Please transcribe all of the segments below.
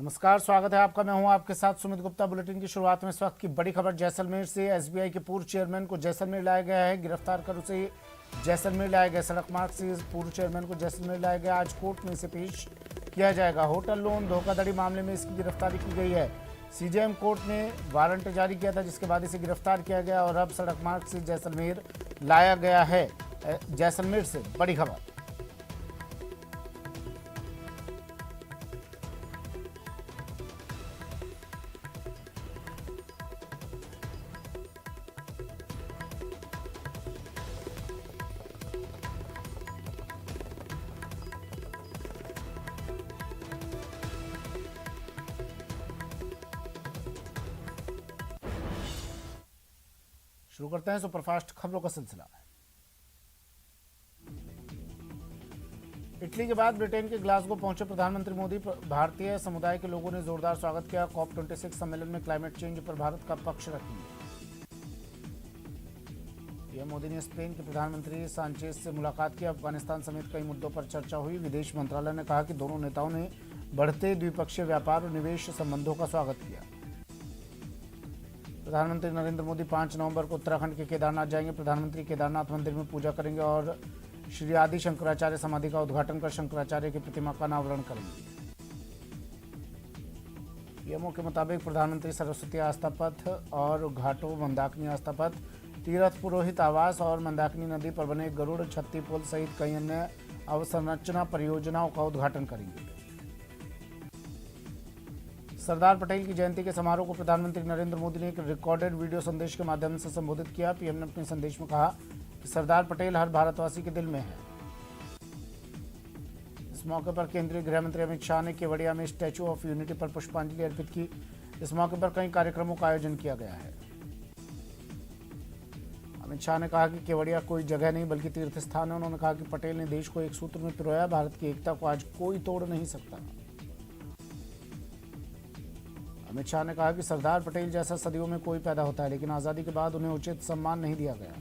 नमस्कार, स्वागत है आपका। मैं हूं आपके साथ सुमित गुप्ता। बुलेटिन की शुरुआत में इस वक्त की बड़ी खबर जैसलमेर से। एसबीआई के पूर्व चेयरमैन को जैसलमेर लाया गया है। गिरफ्तार कर उसे जैसलमेर लाया गया। सड़क मार्ग से पूर्व चेयरमैन को जैसलमेर लाया गया। आज कोर्ट में इसे पेश किया जाएगा। होटल लोन धोखाधड़ी मामले में इसकी गिरफ्तारी की गई है। सीजेएम कोर्ट ने वारंट जारी किया था, जिसके बाद इसे गिरफ्तार किया गया और अब सड़क मार्ग से जैसलमेर लाया गया है। जैसलमेर से बड़ी खबर। शुरू करते हैं सुपरफास्ट खबरों का सिलसिला। इटली के बाद ब्रिटेन के ग्लासगो पहुंचे प्रधानमंत्री मोदी। भारतीय समुदाय के लोगों ने जोरदार स्वागत किया। COP26 सम्मेलन में क्लाइमेट चेंज पर भारत का पक्ष रखेंगे। पीएम मोदी ने स्पेन के प्रधानमंत्री सांचेज से मुलाकात की। अफगानिस्तान समेत कई मुद्दों पर चर्चा हुई। विदेश मंत्रालय ने कहा कि दोनों नेताओं ने बढ़ते द्विपक्षीय व्यापार और निवेश संबंधों का स्वागत किया। प्रधानमंत्री नरेंद्र मोदी 5 नवंबर को उत्तराखंड के केदारनाथ जाएंगे। प्रधानमंत्री केदारनाथ मंदिर में पूजा करेंगे और श्री आदि शंकराचार्य समाधि का उद्घाटन कर शंकराचार्य की प्रतिमा का अनावरण करेंगे। पीएमओ के मुताबिक प्रधानमंत्री सरस्वती आस्था पथ और घाटों, मंदाकिनी आस्था पथ, तीर्थ पुरोहित आवास और मंदाकिनी नदी पर बने गरुड़, छत्ती पुल सहित कई अन्य अवसंरचना परियोजनाओं का उद्घाटन करेंगे। सरदार पटेल की जयंती के समारोह को प्रधानमंत्री नरेंद्र मोदी ने एक रिकॉर्डेड वीडियो संदेश के माध्यम से संबोधित किया। पीएम ने अपने संदेश में कहा कि सरदार पटेल हर भारतवासी के दिल में है। इस मौके पर केंद्रीय गृह मंत्री अमित शाह ने केवड़िया में स्टैच्यू ऑफ यूनिटी पर पुष्पांजलि अर्पित की। इस मौके पर कई कार्यक्रमों का आयोजन किया गया है। अमित शाह ने कहा कि केवड़िया कोई जगह नहीं बल्कि तीर्थ स्थान है। उन्होंने कहा कि पटेल ने देश को एक सूत्र में पिरोया। भारत की एकता को आज कोई तोड़ नहीं सकता। अमित शाह ने कहा कि सरदार पटेल जैसा सदियों में कोई पैदा होता है, लेकिन आजादी के बाद उन्हें उचित सम्मान नहीं दिया गया।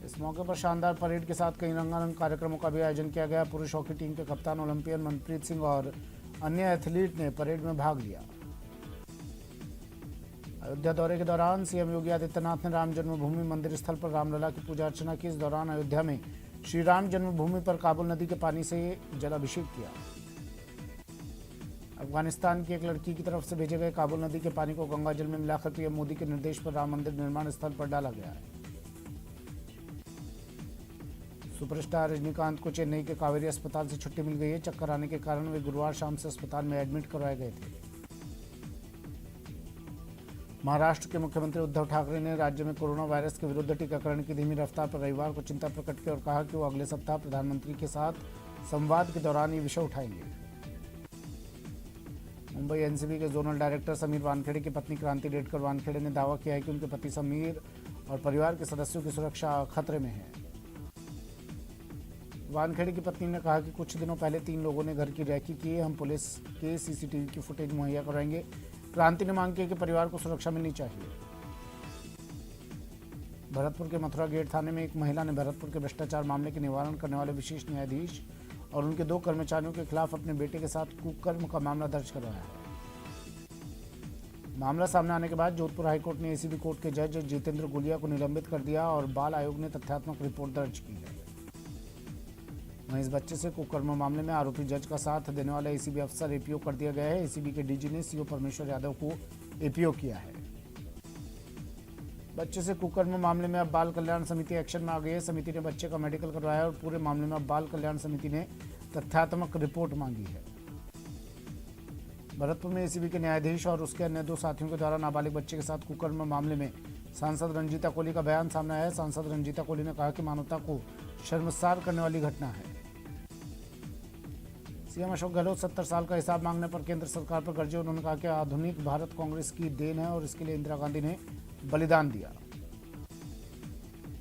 इस मौके पर शानदार परेड के साथ कई रंगारंग कार्यक्रमों का भी आयोजन किया गया। पुरुष हॉकी टीम के कप्तान ओलंपियन मनप्रीत सिंह और अन्य एथलीट ने परेड में भाग लिया। अयोध्या दौरे के दौरान सीएम योगी आदित्यनाथ ने राम जन्मभूमि मंदिर स्थल पर रामलला की पूजा अर्चना की। इस दौरान अयोध्या में श्री राम जन्मभूमि पर काबुल नदी के पानी से जलाभिषेक किया। अफगानिस्तान की एक लड़की की तरफ से भेजे गए काबुल नदी के पानी को गंगा जल में मिलाकर पीएम मोदी के निर्देश पर राम मंदिर निर्माण स्थल पर डाला गया है। सुपरस्टार रजनीकांत को चेन्नई के कावेरी अस्पताल से छुट्टी मिल गई है। चक्कर आने के कारण वे गुरुवार शाम से अस्पताल में एडमिट करवाए गए थे। महाराष्ट्र के मुख्यमंत्री उद्धव ठाकरे ने राज्य में कोरोना वायरस के विरुद्ध टीकाकरण की धीमी रफ्तार पर रविवार को चिंता प्रकट की और कहा कि वो अगले सप्ताह प्रधानमंत्री के साथ संवाद के दौरान ये विषय उठाएंगे। मुंबई एनसीबी के जोनल डायरेक्टर समीर वानखेड़े की पत्नी क्रांति डेटकर वानखेड़े ने दावा किया है कि उनके पति समीर और परिवार के सदस्यों की सुरक्षा खतरे में है। वानखेड़े की पत्नी ने कहा कि कुछ दिनों पहले 3 लोगों ने घर की रैकी की है। हम पुलिस के सीसीटीवी की फुटेज मुहैया करवाएंगे। क्रांति ने मांग की कि परिवार को सुरक्षा मिलनी चाहिए। भरतपुर के मथुरा गेट थाने में एक महिला ने भरतपुर के भ्रष्टाचार मामले के निवारण करने वाले विशेष न्यायाधीश और उनके 2 कर्मचारियों के खिलाफ अपने बेटे के साथ कुकर्म का मामला दर्ज करवाया है। मामला सामने आने के बाद जोधपुर हाईकोर्ट ने एसीबी कोर्ट के जज जितेंद्र गुलिया को निलंबित कर दिया और बाल आयोग ने तथ्यात्मक रिपोर्ट दर्ज की है। वहीं इस बच्चे से कुकर्म मामले में आरोपी जज का साथ देने वाला एसीबी अफसर एपीओ कर दिया गया है। एसीबी के डीजी ने सीओ परमेश्वर यादव को एपीओ किया है। बच्चे से कुकर्म मामले में अब बाल कल्याण समिति एक्शन में आ गई है। समिति ने बच्चे का मेडिकल करवाया और पूरे मामले में अब बाल कल्याण समिति ने तथ्यात्मक रिपोर्ट मांगी है। भरतपुर में एसीबी के न्यायाधीश और उसके अन्य 2 साथियों के द्वारा नाबालिग बच्चे के साथ कुकर्म मामले में सांसद रंजीता कोहली का बयान सामने आया है। सांसद रंजीता कोहली ने कहा कि मानवता को शर्मसार करने वाली घटना है। सीएम अशोक गहलोत 70 साल का हिसाब मांगने पर केंद्र सरकार पर गरजे। उन्होंने कहा कि आधुनिक भारत कांग्रेस की देन है और इसके लिए इंदिरा गांधी ने बलिदान दिया।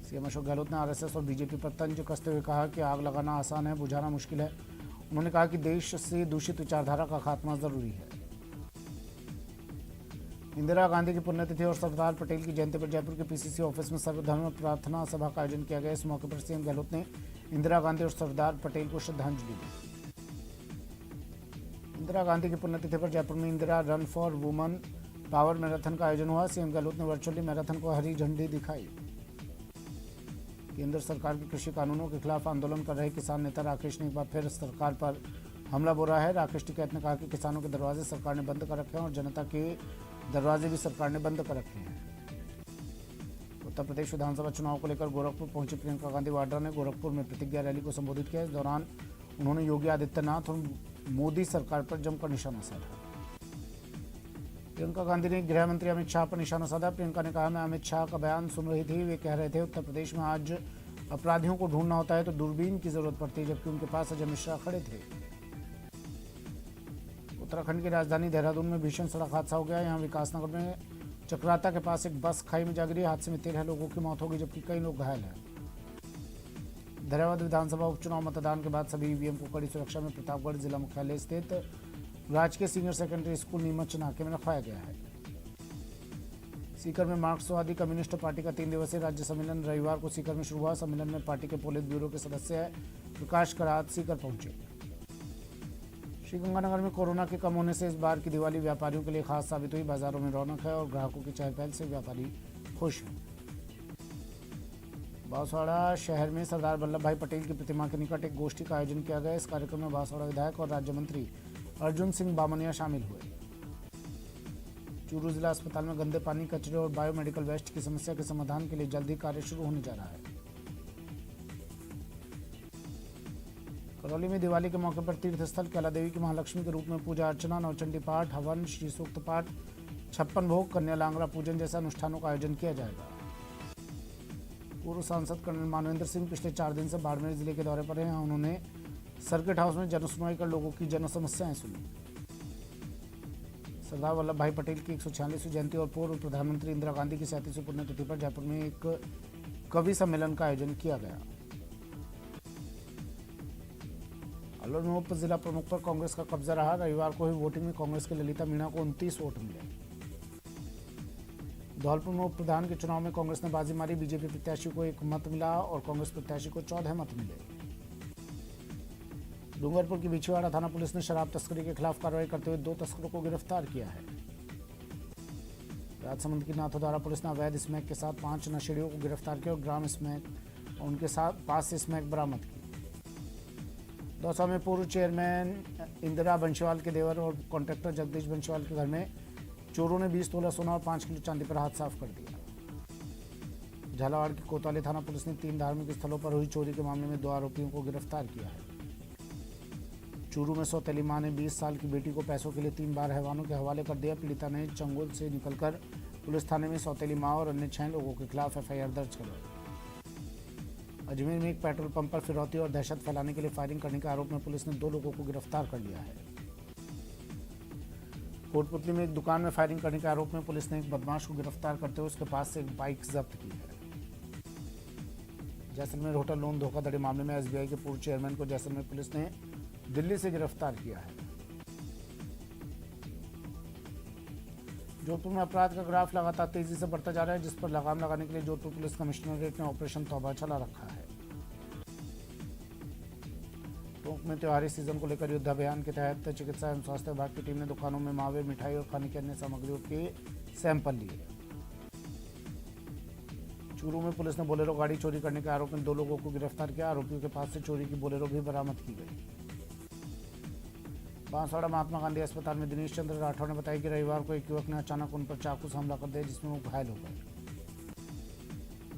सीएम अशोक गहलोत ने आरएसएस और बीजेपी पर तंज कसते हुए कहा कि आग लगाना आसान है, बुझाना मुश्किल है। उन्होंने कहा कि देश से दूषित विचारधारा का खात्मा जरूरी है। इंदिरा गांधी की पुण्यतिथि और सरदार पटेल की जयंती पर जयपुर के पीसीसी ऑफिस में सर्वधर्म प्रार्थना सभा का आयोजन किया गया। इस मौके पर सीएम गहलोत ने इंदिरा गांधी और सरदार पटेल को श्रद्धांजलि दी। इंदिरा गांधी की पुण्यतिथि पर जयपुर में Indira run for women power marathon का आयोजन हुआ। सीएम गहलोत ने वर्चुअली मैराथन को हरी झंडी दिखाई। केंद्र सरकार के कृषि कानूनों के खिलाफ आंदोलन कर रहे किसान नेता राकेश ने एक बार फिर सरकार पर हमला बोला है। राकेश टिकैत ने कहा कि किसानों के दरवाजे सरकार ने बंद कर रखे हैं और जनता के दरवाजे भी सरकार ने बंद कर रखे हैं। उत्तर प्रदेश विधानसभा चुनाव को लेकर गोरखपुर पहुंची प्रियंका गांधी वाड्रा ने गोरखपुर में प्रतिज्ञा रैली को संबोधित किया। इस दौरान उन्होंने योगी आदित्यनाथ और मोदी सरकार पर जमकर निशाना साधा। प्रियंका गांधी ने गृह मंत्री अमित शाह पर निशाना साधा। प्रियंका ने कहा, मैं अमित शाह का बयान सुन रही थी, वे कह रहे थे उत्तर प्रदेश में आज अपराधियों को ढूंढना होता है तो दूरबीन की जरूरत पड़ती है, जबकि उनके पास अजय मिश्रा खड़े थे। उत्तराखंड की राजधानी देहरादून में भीषण सड़क हादसा हो गया। यहाँ विकासनगर में चक्राता के पास एक बस खाई में जा गिरी। हादसे में 13 लोगों की मौत हो गई, जबकि कई लोग घायल हैं। धैर्यवाद विधानसभा उपचुनाव मतदान के बाद सभी ईवीएम को कड़ी सुरक्षा में प्रतापगढ़ जिला मुख्यालय स्थित राजकीय सीनियर सेकेंडरी स्कूल नीमच नाके में रखवाया गया है। सीकर में मार्क्सवादी कम्युनिस्ट पार्टी का 3 दिवसीय राज्य सम्मेलन रविवार को सीकर में शुरू हुआ। सम्मेलन में पार्टी के पोलित ब्यूरो के सदस्य प्रकाश करात सीकर पहुंचे। श्रीगंगानगर में कोरोना के कम होने से इस बार की दिवाली व्यापारियों के लिए खास साबित हुई। बाजारों में रौनक है और ग्राहकों की चहल पहल से व्यापारी खुश हैं। बांसवाड़ा शहर में सरदार वल्लभ भाई पटेल की प्रतिमा के निकट एक गोष्ठी का आयोजन किया गया। इस कार्यक्रम में बांसवाड़ा विधायक और राज्य मंत्री अर्जुन सिंह बामनिया शामिल हुए। चूरू जिला अस्पताल में गंदे पानी, कचरे और बायोमेडिकल वेस्ट की समस्या के समाधान के लिए जल्द ही कार्य शुरू होने जा रहा है। करौली में दिवाली के मौके पर तीर्थस्थल कैला देवी की महालक्ष्मी के रूप में पूजा अर्चना, नवचंडी पाठ, हवन, श्री सूक्त पाठ, 56 भोग, कन्या लांगड़ा पूजन जैसे अनुष्ठानों का आयोजन किया जाएगा। पूर्व सांसद कर्नल मानवेंद्र सिंह पिछले 4 दिन से बाड़मेर जिले के दौरे पर हैं। उन्होंने सर्किट हाउस में जनसुनवाई कर लोगों की जन समस्याएं सुनी। सरदार वल्लभ भाई पटेल की 146वीं जयंती और पूर्व प्रधानमंत्री इंदिरा गांधी की 37वीं पुण्यतिथि पर जयपुर में एक कवि सम्मेलन का आयोजन किया गया। अलवर में उप जिला प्रमुख पर कांग्रेस का कब्जा रहा। रविवार को हुई वोटिंग में कांग्रेस की ललिता मीणा को 29 वोट मिले। धौलपुर में उप प्रधान के चुनाव में कांग्रेस ने बाजी मारी। बीजेपी प्रत्याशी को 1 मत मिला और कांग्रेस प्रत्याशी को 14 मत मिले। डूंगरपुर की बिछवाड़ा थाना पुलिस ने शराब तस्करी के खिलाफ कार्रवाई करते हुए 2 तस्करों को गिरफ्तार किया है। राजसमंद की नाथोद्वारा पुलिस ने अवैध स्मैक के साथ 5 नशेड़ियों को गिरफ्तार किया और ग्राम स्मैक और उनके साथ पास से स्मैक बरामद की। दौसा में पूर्व चेयरमैन इंदिरा बंशीवाल के देवर और कॉन्ट्रैक्टर जगदीश बंशीवाल के घर में चोरों ने 20 तोला सोना और 5 किलो चांदी पर हाथ साफ कर दिया। झालावाड़ की कोतवाली थाना पुलिस ने 3 धार्मिक स्थलों पर हुई चोरी के मामले में 2 आरोपियों को गिरफ्तार किया है। चूरू में सौतेली मां ने 20 साल की बेटी को पैसों के लिए 3 बार हैवानों के हवाले कर दिया। पीड़िता ने चंगुल से निकलकर पुलिस थाने में सौतेली मां और अन्य 6 लोगों के खिलाफ एफआईआर दर्ज करवाई। अजमेर में एक पेट्रोल पंप पर फिरौती और दहशत फैलाने के लिए फायरिंग करने के आरोप में पुलिस ने 2 लोगों को गिरफ्तार कर लिया है। कोटपुतली में एक दुकान में फायरिंग करने के आरोप में पुलिस ने एक बदमाश को गिरफ्तार करते हुए उसके पास से एक बाइक जब्त की है। जैसलमेर होटल लोन धोखाधड़ी मामले में एसबीआई के पूर्व चेयरमैन को जैसलमेर पुलिस ने दिल्ली से गिरफ्तार किया है। जोधपुर में अपराध का ग्राफ लगातार तेजी से बढ़ता जा रहा है, जिस पर लगाम लगाने के लिए जोधपुर पुलिस कमिश्नरेट ने ऑपरेशन तौबा चला रखा है। टोंक में त्योहारी सीजन को लेकर युद्ध अभियान के तहत चिकित्सा एवं स्वास्थ्य विभाग की टीम ने दुकानों में मावे, मिठाई और खाने की अन्य सामग्रियों के सैंपल लिए। चूरू में पुलिस ने बोलेरो गाड़ी चोरी करने के आरोप में 2 लोगों को गिरफ्तार किया। आरोपियों के पास से चोरी की बोलेरो भी बरामद की गई। बांसवाड़ा महात्मा गांधी अस्पताल में दिनेश चंद्र राठौर ने बताया कि रविवार को एक युवक ने अचानक उन पर चाकू से हमला कर दिया, जिसमें वो घायल हो गए।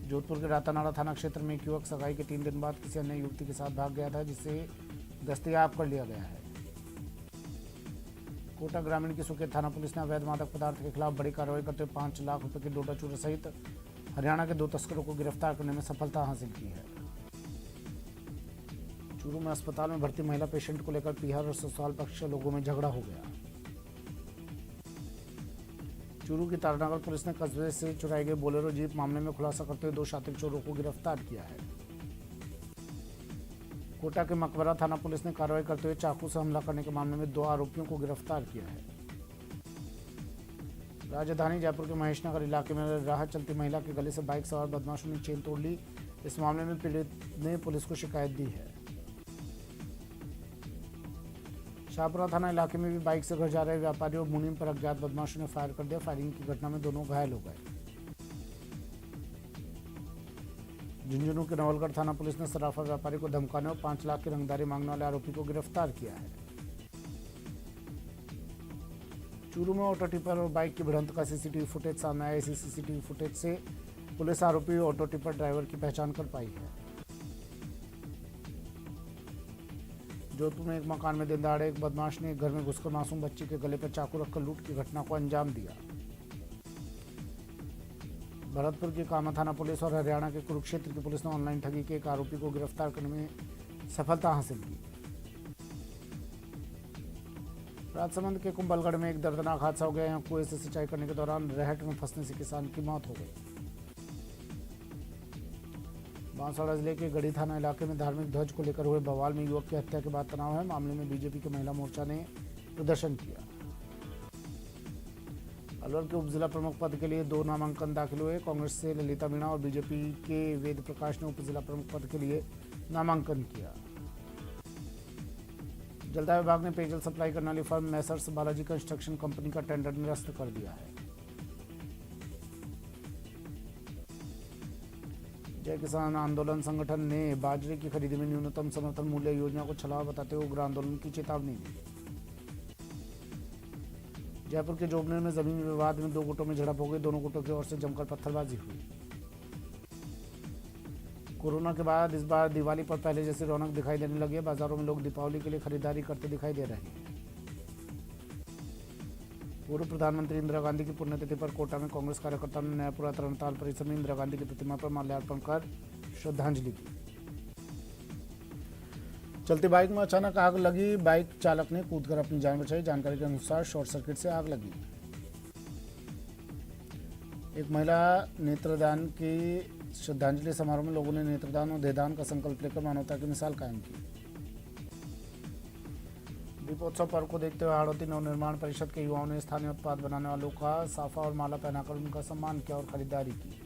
जोधपुर के रातानाड़ा थाना क्षेत्र में एक युवक सगाई के 3 दिन बाद किसी अन्य युवती के साथ भाग गया था, जिसे दस्तयाब कर लिया गया है। कोटा ग्रामीण की सुकेत थाना पुलिस ने अवैध मादक पदार्थ के खिलाफ बड़ी कार्रवाई करते हुए 5 लाख रुपए के डोडा चूरा सहित हरियाणा के 2 तस्करों को गिरफ्तार करने में सफलता हासिल की है। चूरू में अस्पताल में भर्ती महिला पेशेंट को लेकर पीहर और ससुराल पक्ष के लोगों में झगड़ा हो गया। चूरू की तारानगर पुलिस ने कस्बे से चुराई गई बोलेरो जीप मामले में खुलासा करते हुए 2 शातिर चोरों को गिरफ्तार किया है। कोटा के मकबरा थाना पुलिस ने कार्रवाई करते हुए चाकू से हमला करने के मामले में 2 आरोपियों को गिरफ्तार किया है। राजधानी जयपुर के महेश नगर इलाके में राह चलती महिला के गले से बाइक सवार बदमाशों ने चेन तोड़ ली। इस मामले में पीड़ित ने पुलिस को शिकायत दी है। शाहपुरा थाना इलाके में भी बाइक से घर जा रहे व्यापारी और मुनीम पर अज्ञात बदमाशों ने फायर कर दिया। फायरिंग की घटना में दोनों घायल हो गए। झुंझुनू के नवलगढ़ थाना पुलिस ने सराफा व्यापारी को धमकाने और 5 लाख की रंगदारी मांगने वाले आरोपी को गिरफ्तार किया है। चूरू में ऑटो टिपर और बाइक की भिड़ंत का सीसीटीवी फुटेज सामने आया। इसी सीसीटीवी फुटेज से पुलिस आरोपी ऑटो टिपर ड्राइवर की पहचान कर पाई है। जोधपुर में एक मकान में दिन दहाड़े एक बदमाश ने एक घर में घुसकर मासूम बच्ची के गले पर चाकू रखकर लूट की घटना को अंजाम दिया। भरतपुर की कामा थाना पुलिस और हरियाणा के कुरुक्षेत्र की पुलिस ने ऑनलाइन ठगी के एक आरोपी को गिरफ्तार करने में सफलता हासिल की। राजसमंद के कुंभलगढ़ में एक दर्दनाक हादसा हो गया। यहाँ कुएं से सिंचाई करने के दौरान रहट में फंसने से किसान की मौत हो गई। बांसवाड़ा जिले के गढ़ी थाना इलाके में धार्मिक ध्वज को लेकर हुए बवाल में युवक की हत्या के बाद तनाव है। मामले में बीजेपी के महिला मोर्चा ने प्रदर्शन किया। अलवर के उप जिला प्रमुख पद के लिए 2 नामांकन दाखिल हुए। कांग्रेस से ललिता मीणा और बीजेपी के वेद प्रकाश ने उप जिला प्रमुख पद के लिए नामांकन किया। जलदाय विभाग ने पेयजल सप्लाई करने वाली firm Messrs Balaji construction company का टेंडर निरस्त कर दिया है। जय किसान आंदोलन संगठन ने बाजरे की खरीदी में न्यूनतम समर्थन मूल्य योजना को छलावा बताते हुए उग्र आंदोलन की चेतावनी दी। जयपुर के जोबनेर में जमीन विवाद में 2 गुटों में झड़प हो गई। दोनों गुटों की ओर से जमकर पत्थरबाजी हुई। कोरोना के बाद इस बार दिवाली पर पहले जैसी रौनक दिखाई देने लगी है। बाजारों में लोग दीपावली के लिए खरीदारी करते दिखाई दे रहे हैं। पूर्व प्रधानमंत्री इंदिरा गांधी की पुण्यतिथि पर कोटा में कांग्रेस कार्यकर्ताओं ने नयापुरा तरणताल परिसर में इंदिरा गांधी की प्रतिमा पर माल्यार्पण कर श्रद्धांजलि दी। चलती बाइक में अचानक आग लगी। बाइक चालक ने कूदकर अपनी जान बचाई। जानकारी के अनुसार शॉर्ट सर्किट से आग लगी। एक महिला नेत्रदान की श्रद्धांजलि समारोह में लोगों ने नेत्रदान और देहदान का संकल्प लेकर मानवता की मिसाल कायम की। दीपोत्सव पर्व को देखते हुए हाड़ौती नवनिर्माण परिषद के युवाओं ने स्थानीय उत्पाद बनाने वालों का साफा और माला पहनाकर उनका सम्मान किया और खरीदारी की।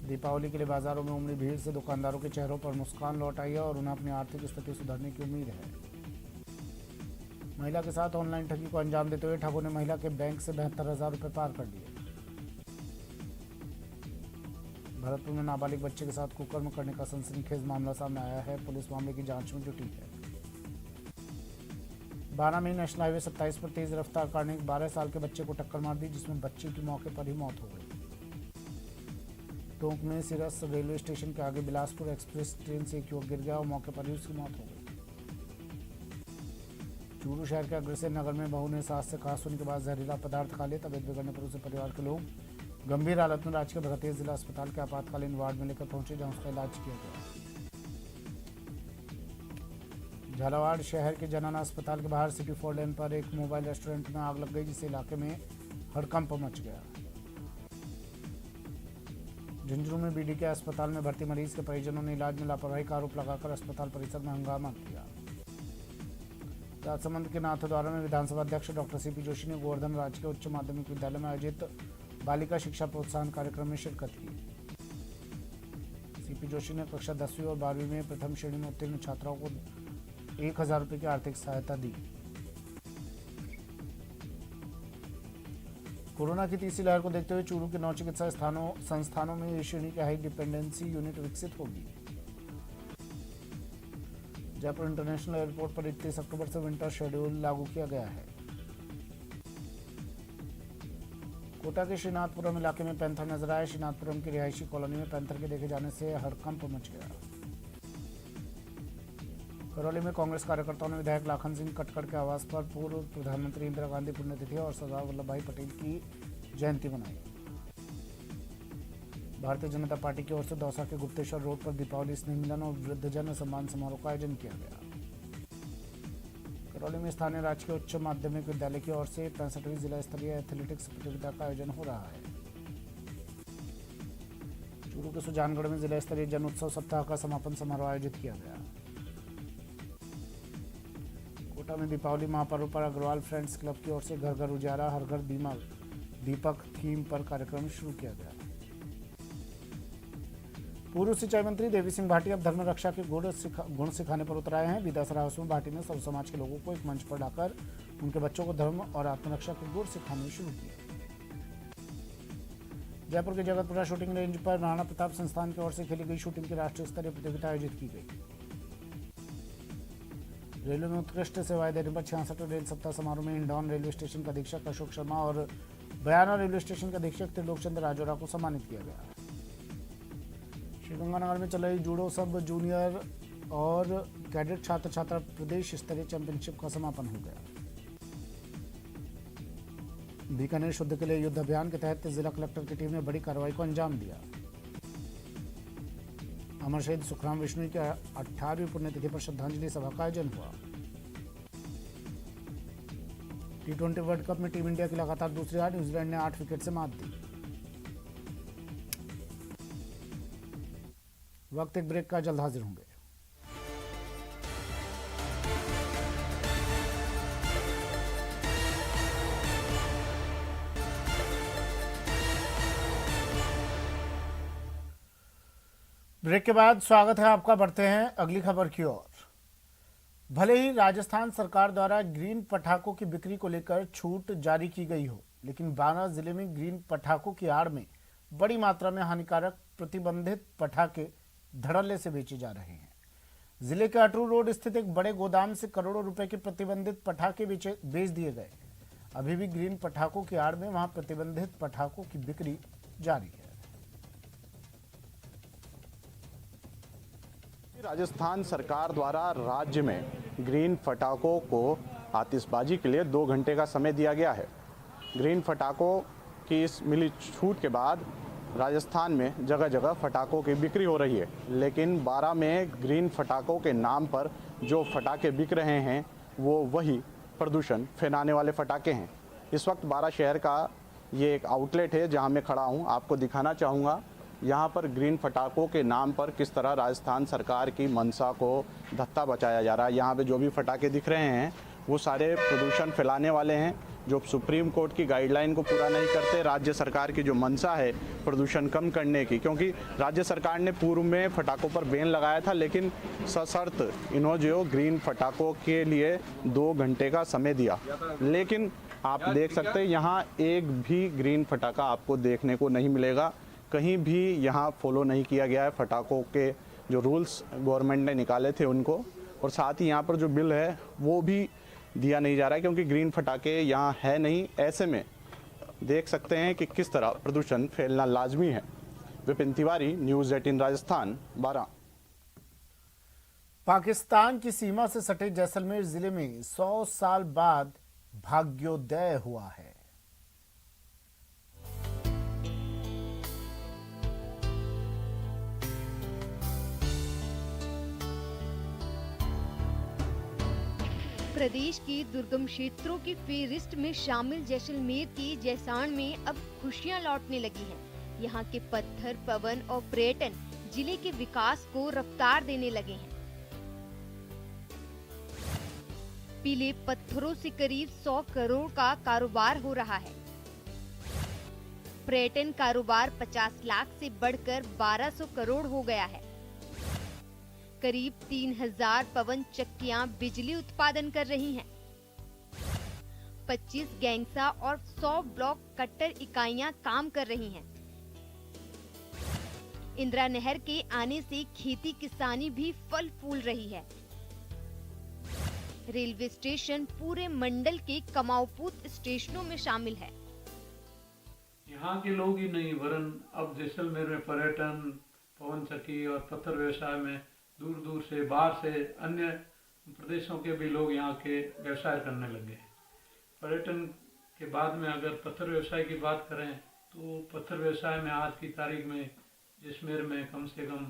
दीपावली के लिए बाजारों में उमड़ी भीड़ से दुकानदारों के चेहरों पर मुस्कान लौट आई है और उन्हें अपनी आर्थिक स्थिति सुधरने की उम्मीद है। महिला के साथ ऑनलाइन ठगी को अंजाम देते हुए ठगों ने महिला के बैंक से 72,000 रुपये पार कर लिए। भरतपुर में नाबालिग बच्चे के साथ कुकर्म करने का सनसनीखेज मामला सामने आया है। पुलिस मामले की जांच में जुटी है। बाना में नेशनल हाईवे 27 पर तेज रफ्तार कार ने 12 साल के बच्चे को टक्कर मार दी, जिसमें बच्चे की मौके पर ही मौत हो गई। टोंक में सिरस रेलवे स्टेशन के आगे बिलासपुर एक्सप्रेस ट्रेन से एक युवक गिर गया और मौके पर ही उसकी मौत हो गई। चूरू शहर के अग्रसेन नगर में बहू ने सास से कहा सुनने के बाद जहरीला पदार्थ खा लिया। तबियत बिगड़ने पर उसे परिवार के लोग गंभीर हालत में रांची के भगतिया जिला अस्पताल के आपातकालीन वार्ड में लेकर पहुंचे, जहां उसका इलाज किया गया। झालावाड़ शहर के जनाना अस्पताल के बाहर सिटी 4 लेन पर एक मोबाइल रेस्टोरेंट में आग लग गई, जिससे इलाके में हड़कंप मच गया। झुंझुनू में बीडी के अस्पताल में भर्ती मरीज के परिजनों ने इलाज में लापरवाही का आरोप लगाकर अस्पताल परिसर में हंगामा किया। राजसमंद के नाथद्वारा में विधानसभा अध्यक्ष डॉक्टर सीपी जोशी ने गोवर्धन राजकीय उच्च माध्यमिक विद्यालय में आयोजित बालिका शिक्षा प्रोत्साहन कार्यक्रम में शिरकत की। सीपी जोशी ने कक्षा 10वीं और 12वीं में प्रथम श्रेणी में उत्तीर्ण छात्राओं को 1,000 रुपये की आर्थिक सहायता दी। कोरोना की तीसरी लहर को देखते हुए चूरू के 9 चिकित्सा संस्थानों में ए श्रेणी की हाई डिपेंडेंसी यूनिट विकसित होगी। जयपुर इंटरनेशनल एयरपोर्ट पर 31 अक्टूबर से विंटर शेड्यूल लागू किया गया है। कोटा के श्रीनाथपुरम इलाके में पैंथर नजर आए। श्रीनाथपुरम की रिहायशी कॉलोनी में पैंथर के देखे जाने से हड़कंप मच गया। करौली में कांग्रेस कार्यकर्ताओं ने विधायक लाखन सिंह कटकड़ के आवास पर पूर्व प्रधानमंत्री इंदिरा गांधी पुण्यतिथि और सरदार वल्लभ भाई पटेल की जयंती मनाई। भारतीय जनता पार्टी की ओर से दौसा के गुप्तेश्वर रोड पर दीपावली स्नेह मिलन और वृद्धजन सम्मान समारोह का आयोजन किया गया। करौली में स्थानीय राजकीय उच्च माध्यमिक विद्यालय की ओर से 65वीं जिला स्तरीय एथलेटिक्स प्रतियोगिता का आयोजन हो रहा है। चूरू के सुजानगढ़ में जिला स्तरीय जन उत्सव सप्ताह का समापन समारोह आयोजित किया गया। कोटा में दीपावली महापर्व पर अग्रवाल फ्रेंड्स क्लब की ओर से घर घर उजाला हर घर दीपक थीम पर कार्यक्रम शुरू किया गया। पूर्व सिंचाई मंत्री देवी सिंह भाटी अब धर्म रक्षा के गुण सिखाने पर उतर आए हैं। विधानसभा हाउस में भाटी ने सब समाज के लोगों को एक मंच पर लाकर उनके बच्चों को धर्म और आत्मरक्षा के गुण सिखाने शुरू किए। जयपुर के जगतपुरा शूटिंग रेंज पर महाराणा प्रताप संस्थान की ओर से खेली गई शूटिंग की राष्ट्रीय स्तरीय प्रतियोगिता आयोजित की गई। रेलवे में उत्कृष्ट सेवाएं देने पर 66वें रेल सप्ताह समारोह में इंदौर रेलवे स्टेशन का अधीक्षक अशोक शर्मा और बयाना रेलवे स्टेशन के अधीक्षक त्रिलोक चंद्र राजौरा को सम्मानित किया गया। श्रीगंगानगर में चल रही जूडो सब जूनियर और कैडेट छात्र छात्रा प्रदेश स्तरीय चैंपियनशिप का समापन हो गया। बीकानेर शुद्ध के लिए युद्ध अभियान के तहत जिला कलेक्टर की टीम ने बड़ी कार्रवाई को अंजाम दिया। अमर शहीद सुखराम विश्नोई की 18वीं पुण्यतिथि पर श्रद्धांजलि सभा का आयोजन हुआ। T20 वर्ल्ड कप में टीम इंडिया की लगातार दूसरी हार, न्यूजीलैंड ने 8 विकेट से मात दी। वक्त एक ब्रेक का, जल्द हाजिर होंगे। ब्रेक के बाद स्वागत है आपका। बढ़ते हैं अगली खबर की ओर। भले ही राजस्थान सरकार द्वारा ग्रीन पटाखों की बिक्री को लेकर छूट जारी की गई हो, लेकिन बारां जिले में ग्रीन पटाखों की आड़ में बड़ी मात्रा में हानिकारक प्रतिबंधित पटाखे धड़ल्ले से बेचे जा रहे हैं। जिले के अटरू रोड स्थित एक बड़े गोदाम से करोड़ों रुपए के प्रतिबंधित पटाखे बेच दिए गए। अभी भी ग्रीन पटाखों की आड़ में वहां प्रतिबंधित पटाखों की बिक्री जारी है। राजस्थान सरकार द्वारा राज्य में ग्रीन पटाखों को आतिशबाजी के लिए 2 घंटे का समय दिया गया है। ग्रीन पटाखों की इस मिली छूट के बाद राजस्थान में जगह जगह पटाखों की बिक्री हो रही है, लेकिन बारां में ग्रीन पटाखों के नाम पर जो पटाखे बिक रहे हैं वो वही प्रदूषण फैलाने वाले पटाखे हैं। इस वक्त बारां शहर का ये एक आउटलेट है जहां मैं खड़ा हूं। आपको दिखाना चाहूँगा यहाँ पर ग्रीन पटाखों के नाम पर किस तरह राजस्थान सरकार की मंशा को धत्ता बचाया जा रहा है। यहाँ पे जो भी पटाखे दिख रहे हैं वो सारे प्रदूषण फैलाने वाले हैं, जो सुप्रीम कोर्ट की गाइडलाइन को पूरा नहीं करते। राज्य सरकार की जो मंशा है प्रदूषण कम करने की, क्योंकि राज्य सरकार ने पूर्व में पटाखों पर बैन लगाया था, लेकिन सशर्त इन्होंने जो ग्रीन पटाखों के लिए 2 घंटे का समय दिया, लेकिन आप देख सकते हैं यहाँ एक भी ग्रीन पटाखा आपको देखने को नहीं मिलेगा। कहीं भी यहाँ फॉलो नहीं किया गया है पटाखों के जो रूल्स गवर्नमेंट ने निकाले थे उनको, और साथ ही यहाँ पर जो बिल है वो भी दिया नहीं जा रहा है, क्योंकि ग्रीन पटाखे यहाँ है नहीं। ऐसे में देख सकते हैं कि किस तरह प्रदूषण फैलना लाजमी है। विपिन तिवारी, न्यूज़ 18 राजस्थान, बारां। पाकिस्तान की सीमा से सटे जैसलमेर जिले में 100 साल बाद भाग्योदय हुआ है। प्रदेश के दुर्गम क्षेत्रों की फेहरिस्ट में शामिल जैसलमेर के जैसाण में अब खुशियां लौटने लगी हैं। यहाँ के पत्थर, पवन और पर्यटन जिले के विकास को रफ्तार देने लगे हैं। पीले पत्थरों से करीब 100 करोड़ का कारोबार हो रहा है। पर्यटन कारोबार 50 लाख से बढ़कर 1200 करोड़ हो गया है। करीब 3000 पवन चक्कियां बिजली उत्पादन कर रही हैं। 25 गैंगसा और 100 ब्लॉक कट्टर इकाइयां काम कर रही हैं। इंदिरा नहर के आने से खेती किसानी भी फल फूल रही है। रेलवे स्टेशन पूरे मंडल के कमाऊपूत स्टेशनों में शामिल है। यहाँ के लोग ही नहीं वरन अब जैसलमेर में पर्यटन, पवन चक्की और पत्थर व्यवसाय में दूर दूर से, बाहर से, अन्य प्रदेशों के भी लोग यहाँ के व्यवसाय करने लगे हैं। पर्यटन के बाद में अगर पत्थर व्यवसाय की बात करें तो पत्थर व्यवसाय में आज की तारीख में जैसलमेर में कम से कम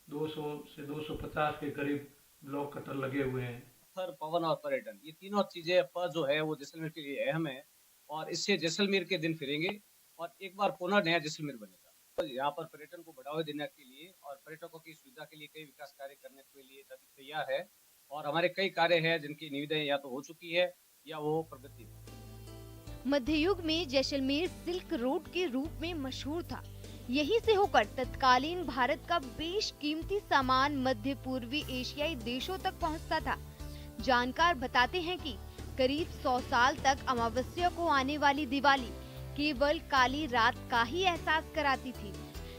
200 से 250 के करीब ब्लॉक कटर लगे हुए हैं। पत्थर, पवन और पर्यटन, ये तीनों चीजें पर जो है वो जैसलमेर के लिए अहम है, और इससे जैसलमेर के दिन फिरेंगे और एक बार पुनः नया जैसलमेर बनेगा। तो यहाँ पर पर्यटन को बढ़ावा देने के लिए और पर्यटकों की सुविधा के लिए कई विकास कार्य करने के लिए तैयार है, और हमारे कई कार्य हैं जिनकी निविदाएं या तो हो चुकी है या वो प्रगति में। मध्ययुग में जैसलमेर सिल्क रोड के रूप में मशहूर था। यहीं से होकर तत्कालीन भारत का बेशकीमती सामान मध्य पूर्वी एशियाई देशों तक पहुंचता था। जानकार बताते हैं कि करीब 100 साल तक अमावस्या को आने वाली दिवाली केवल काली रात का ही एहसास कराती थी,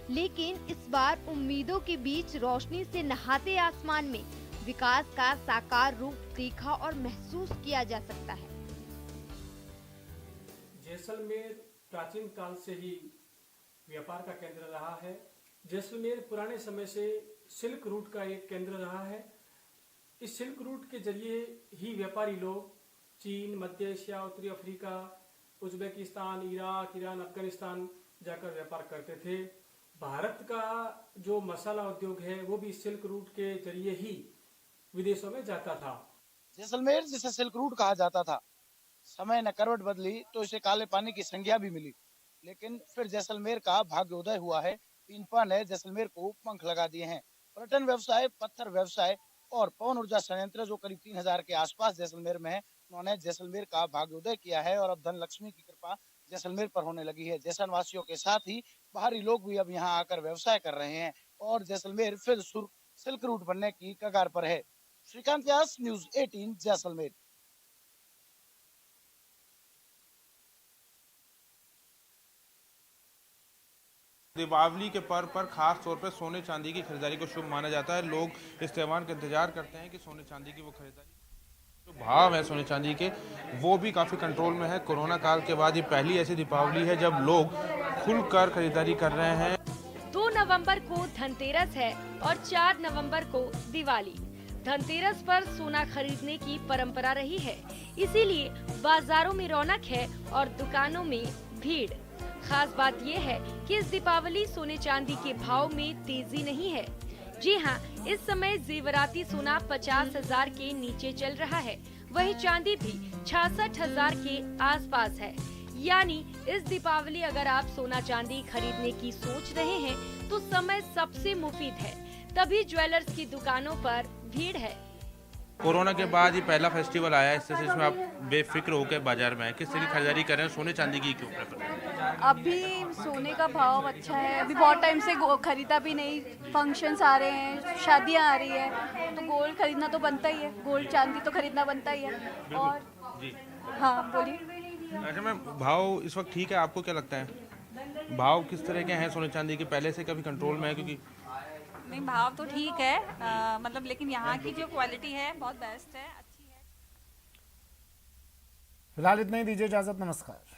लेकिन इस बार उम्मीदों के बीच रोशनी से नहाते आसमान में विकास का साकार रूप देखा और महसूस किया जा सकता है। जैसलमेर प्राचीन काल से ही व्यापार का केंद्र रहा है। जैसलमेर पुराने समय से सिल्क रूट का एक केंद्र रहा है। इस सिल्क रूट के जरिए ही व्यापारी लोग चीन, मध्य एशिया, उत्तरी Africa, Uzbekistan, Iraq, Iran, Afghanistan जाकर व्यापार करते थे। भारत का जो मसाला उद्योग है वो भी सिल्क रूट के जरिए ही विदेशों में जाता था। जैसलमेर जिसे सिल्क रूट कहा जाता था, समय ने करवट बदली तो इसे काले पानी की संज्ञा भी मिली, लेकिन फिर जैसलमेर का भाग्योदय हुआ है। पीनपा ने जैसलमेर को पंख लगा दिए हैं। पर्यटन व्यवसाय, पत्थर व्यवसाय और पवन ऊर्जा संयंत्र जो करीब 3000 के आसपास जैसलमेर में है, उन्होंने जैसलमेर का भाग्योदय किया है और अब धन लक्ष्मी की कृपा जैसलमेर पर होने लगी है। जैसल वासियों के साथ ही बाहरी लोग भी अब यहाँ आकर व्यवसाय कर रहे हैं और जैसलमेर फिर सिल्क रूट बनने की कगार पर है। श्रीकांत व्यास, न्यूज़ 18, जैसलमेर। दीपावली के पर्व पर खास तौर पर सोने चांदी की खरीदारी को शुभ माना जाता है। लोग इस त्यौहार का इंतजार करते हैं कि सोने चांदी की वो खरीदारी, जो भाव है सोने चांदी के, वो भी काफ़ी कंट्रोल में है। कोरोना काल के बाद ये पहली ऐसी दीपावली है जब लोग खुलकर खरीदारी कर रहे हैं। 2 नवंबर को धनतेरस है और 4 नवंबर को दिवाली। धनतेरस पर सोना खरीदने की परंपरा रही है, इसीलिए बाजारों में रौनक है और दुकानों में भीड़। खास बात ये है कि इस दीपावली सोने चांदी के भाव में तेजी नहीं है। जी हाँ, इस समय जेवराती सोना 50,000 के नीचे चल रहा है, वही चांदी भी 66,000 के आसपास है। यानी इस दीपावली अगर आप सोना चांदी खरीदने की सोच रहे हैं तो समय सबसे मुफीद है, तभी ज्वेलर्स की दुकानों पर भीड़ है। कोरोना के बाद ये पहला फेस्टिवल आया है, इसमें आप बेफिक्र होकर बाजार में आए, किस तरह की खरीदारी कर रहे हैं? सोने चांदी की क्यों प्रेफर करें? अभी सोने का भाव अच्छा है, अभी बहुत टाइम से खरीदा भी नहीं। फंक्शंस आ रहे हैं, शादियां आ रही है, तो गोल्ड खरीदना तो बनता ही है, गोल्ड चांदी तो खरीदना बनता ही है। और जी हाँ, बोलिए। अच्छा मैम, भाव इस वक्त ठीक है? आपको क्या लगता है भाव किस तरह के हैं सोने चांदी के? पहले से कभी कंट्रोल में है? क्योंकि नहीं, भाव तो ठीक है, मतलब लेकिन यहाँ की जो क्वालिटी है बहुत बेस्ट है, अच्छी है। फिलहाल इतना ही, दीजिए इजाजत, नमस्कार।